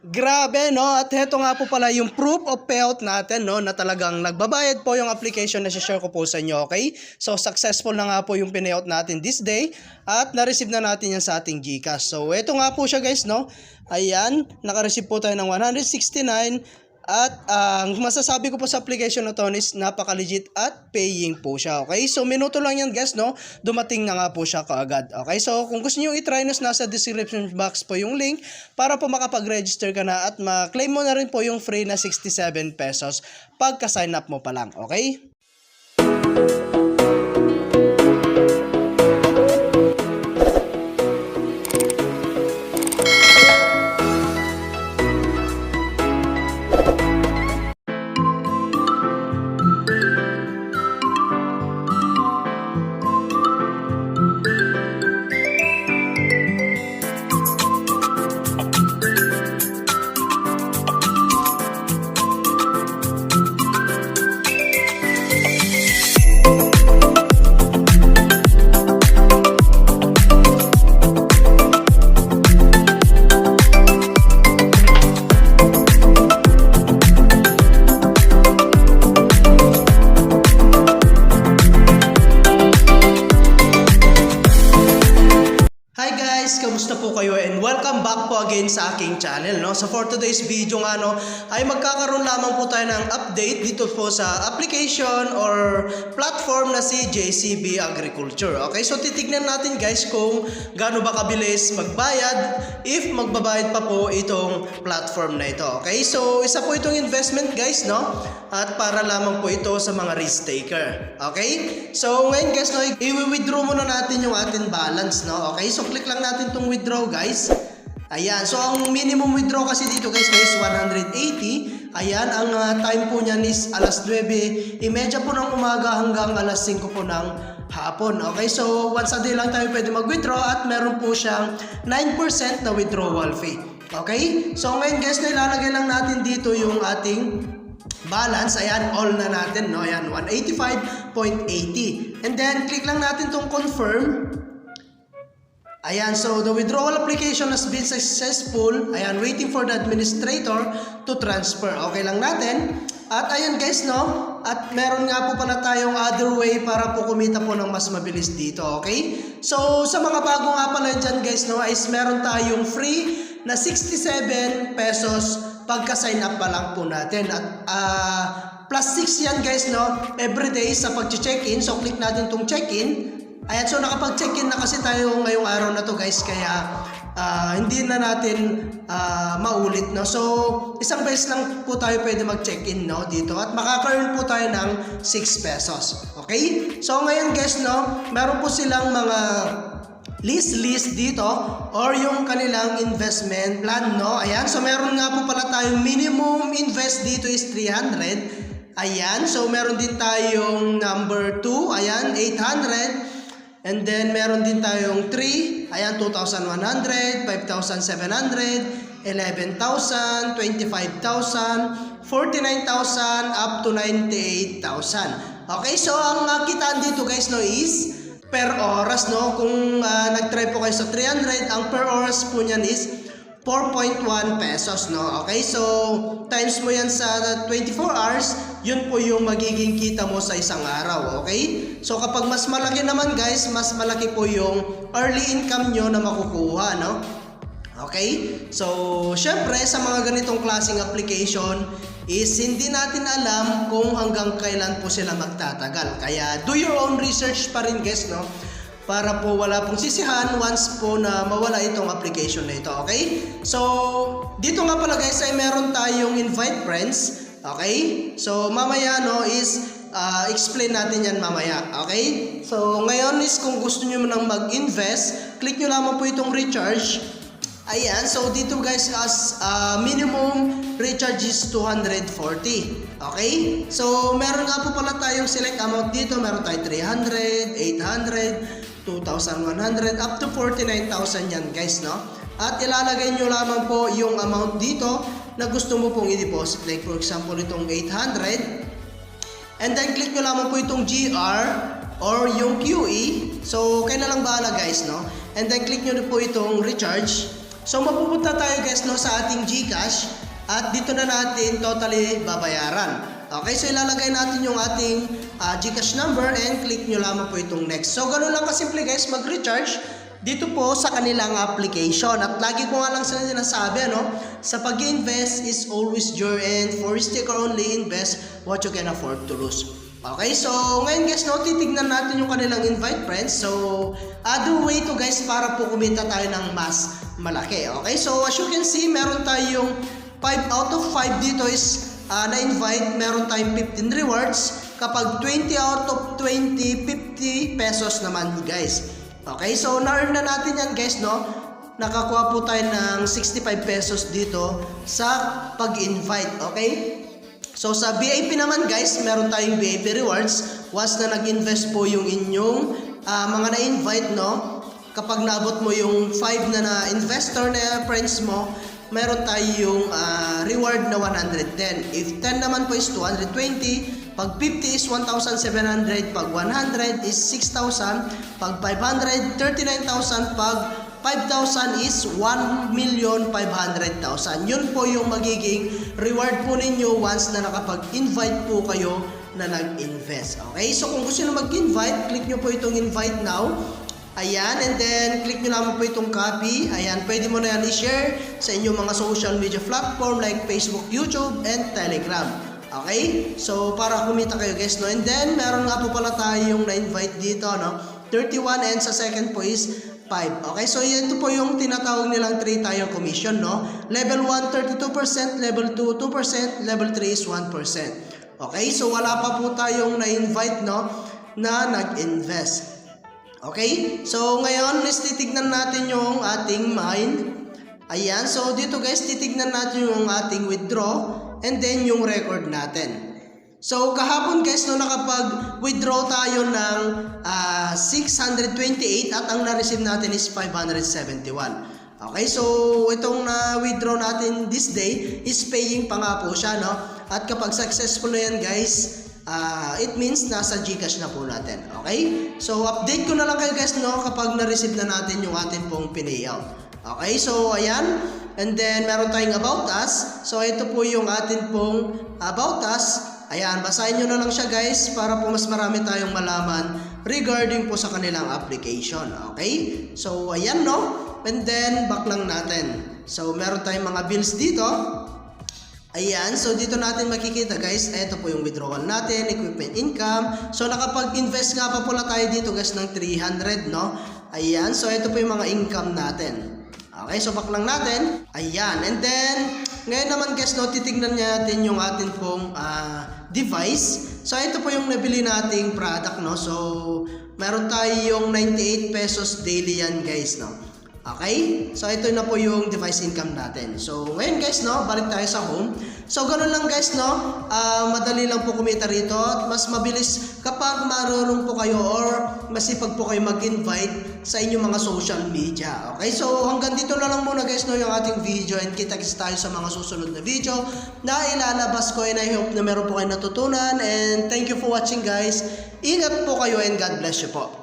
Grabe, no? At heto nga po pala yung proof of payout natin, no? Na talagang nagbabayad po yung application na share ko po sa inyo, okay? So, successful na nga po yung pinayout natin this day at na-receive na natin yan sa ating GCash. So, eto nga po siya guys, no? Ayan, naka-receive po tayo ng 169 at ang masasabi ko po sa application na to is napaka-legit at paying po siya, okay? So, minuto lang yan guys, no? Dumating na nga po siya kaagad, okay? So, kung gusto niyo i-try nasa description box po yung link para po makapag-register ka na at ma-claim mo na rin po yung free na 67 pesos pagka-sign up mo pa lang, okay? Hi guys, kamusta po kayo and welcome back po again sa aking channel, no? So for today's video nga, no, ay magkakaroon lamang po tayo ng update dito po sa application or platform na si JCB Agriculture. Okay, so titignan natin guys kung gaano ba kabilis magbayad if magbabayad pa po itong platform na ito. Okay, so isa po itong investment guys, no? At para lamang po ito sa mga risk taker. Okay, so ngayon guys, no, i-withdraw muna natin yung ating balance, no? Okay, so click lang natin tong withdraw guys. Ayan, so ang minimum withdraw kasi dito guys is 180. Ayan, ang time po niyan is alas 9:30 po ng umaga hanggang alas 5 po ng hapon. Okay, so once a day lang tayo pwede mag-withdraw at meron po siyang 9% na withdrawal fee. Okay, so ngayon guys, ilalagay lang natin dito yung ating balance. Ayan, all na natin, no? Ayan, 185.80. And then click lang natin tong confirm. Ayan, so the withdrawal application has been successful. Ayan, waiting for the administrator to transfer. Okay lang natin. At ayan guys, no? At meron nga po pala tayong other way para po kumita po ng mas mabilis dito, okay? So, sa mga bago nga pala dyan guys, no, is meron tayong free na 67 pesos pagka-sign up pa lang po natin. At plus 6 yan guys, no? Everyday sa pag-check-in. So, click natin tong check-in. Ayan, so nakapag-check-in na kasi tayo ngayong araw na to guys, kaya hindi na natin maulit, no? So, isang beses lang po tayo pwede mag-check-in, no, dito at makaka-earn po tayo ng 6 pesos. Okay? So, ngayon guys, no, meron po silang mga list dito or yung kanilang investment plan, no? Ayan, so meron nga po pala tayong minimum invest dito is 300. Ayan, so meron din tayong number 2, ayan, 800. And then, meron din tayong 3. Ayan, 2,100, 5,700, 11,000, 25,000, 49,000, up to 98,000. Okay, so ang kitaan dito guys, no, is per oras, no? Kung nag-try po kayo sa 300, ang per oras po niyan is 4.1 pesos, no? Okay, so times mo yan sa 24 hours, yun po yung magiging kita mo sa isang araw, okay? So kapag mas malaki naman guys, mas malaki po yung early income nyo na makukuha, no? Okay? So, syempre sa mga ganitong klaseng application is hindi natin alam kung hanggang kailan po sila magtatagal. Kaya do your own research pa rin guys, no? Para po wala pong sisihan once po na mawala itong application na ito, okay? So, dito nga pala guys ay meron tayong invite friends, okay? So, mamaya, no, is explain natin yan mamaya, okay? So, ngayon is kung gusto nyo nang mag-invest, click nyo lamang po itong recharge. Ayan, so dito guys as minimum recharge is 240. Okay? So, meron nga po pala tayong select amount dito. Meron tayong 300, 800, 2,100, up to 49,000 yan guys, no? At ilalagay nyo lamang po yung amount dito na gusto mo pong i-deposit. Like for example, itong 800. And then click nyo lamang po itong GR or yung QE. So, kayo na lang bahala guys, no? And then click nyo po itong recharge. So mapupunta tayo guys no sa ating GCash at dito na natin totally babayaran. Okay, so ilalagay natin yung ating GCash number and click nyo lamang po itong next. So ganun lang kasimple guys mag-recharge dito po sa kanilang application. At lagi ko nga lang sinasabi sa pag-invest is always your end, for risk only invest what you can afford to lose. Okay, so ngayon guys titignan natin yung kanilang invite friends. So other way to guys para po kumita tayo ng mas malaki. Okay, so as you can see meron tayong 5 out of 5 dito is na-invite. Meron tayong 15 rewards. Kapag 20 out of 20, 50 pesos naman guys. Okay, so na-earn na natin yan guys nakakuha po tayo ng 65 pesos dito sa pag-invite. Okay, so sa VIP naman guys, meron tayong VIP rewards. Once na nag-invest po yung inyong mga na-invite kapag naabot mo yung 5 na investor na friends mo, meron tayong reward na 110. If 10 naman po is 220. Pag 50 is 1,700. Pag 100 is 6,000. Pag 500, 39,000. Pag 5,000 is 1,500,000. Yun po yung magiging reward po ninyo once na nakapag-invite po kayo na nag-invest. Okay, so kung gusto nyo mag-invite, click nyo po itong invite now. Ayan, and then click nyo naman po itong copy. Ayan, pwede mo na yan i-share sa inyong mga social media platform like Facebook, YouTube, and Telegram. Okay, so para kumita kayo guys and then meron nga po pala tayong na-invite dito 31 and sa second po is 5. Okay, so ito po yung tinatawag nilang 3 tayong commission Level 1, 32%, level 2, 2%, level 3 is 1%. Okay, so wala pa po tayong na-invite na nag-invest. Okay, so ngayon let's titignan natin yung ating mind. Ayan, so dito guys titignan natin yung ating withdraw and then yung record natin. So kahapon guys nakapag-withdraw tayo ng 628 at ang na-receive natin is 571. Okay, so itong na-withdraw natin this day is paying pa nga po siya At kapag successful na yan guys, it means nasa GCash na po natin. Okay, so update ko na lang kayo guys kapag na-receive na natin yung ating pong pinayout. Okay, so ayan, and then meron tayong about us. So ito po yung atin pong about us. Ayan, basahin nyo na lang siya guys para po mas marami tayong malaman regarding po sa kanilang application. Okay, so ayan and then back lang natin. So meron tayong mga bills dito. Ayan, so dito natin makikita guys, ito po yung withdrawal natin, equipment income. So nakapag-invest nga pa pala tayo dito guys ng 300 Ayan, so ito po yung mga income natin. Okay, so back lang natin. Ayan, and then ngayon naman guys titignan natin yung atin pong device. So ito po yung nabili nating product So meron tayong 98 pesos daily yan guys Okay, so ito na po yung device income natin. So ngayon guys balik tayo sa home. So ganun lang guys madali lang po kumita rito at mas mabilis kapag marunong po kayo or masipag po kayo mag-invite sa inyong mga social media. Okay, so hanggang dito na lang muna guys yung ating video and kita-kits tayo sa mga susunod na video na ilalabas ko and I hope na meron po kayo natutunan and thank you for watching guys. Ingat po kayo and God bless you po.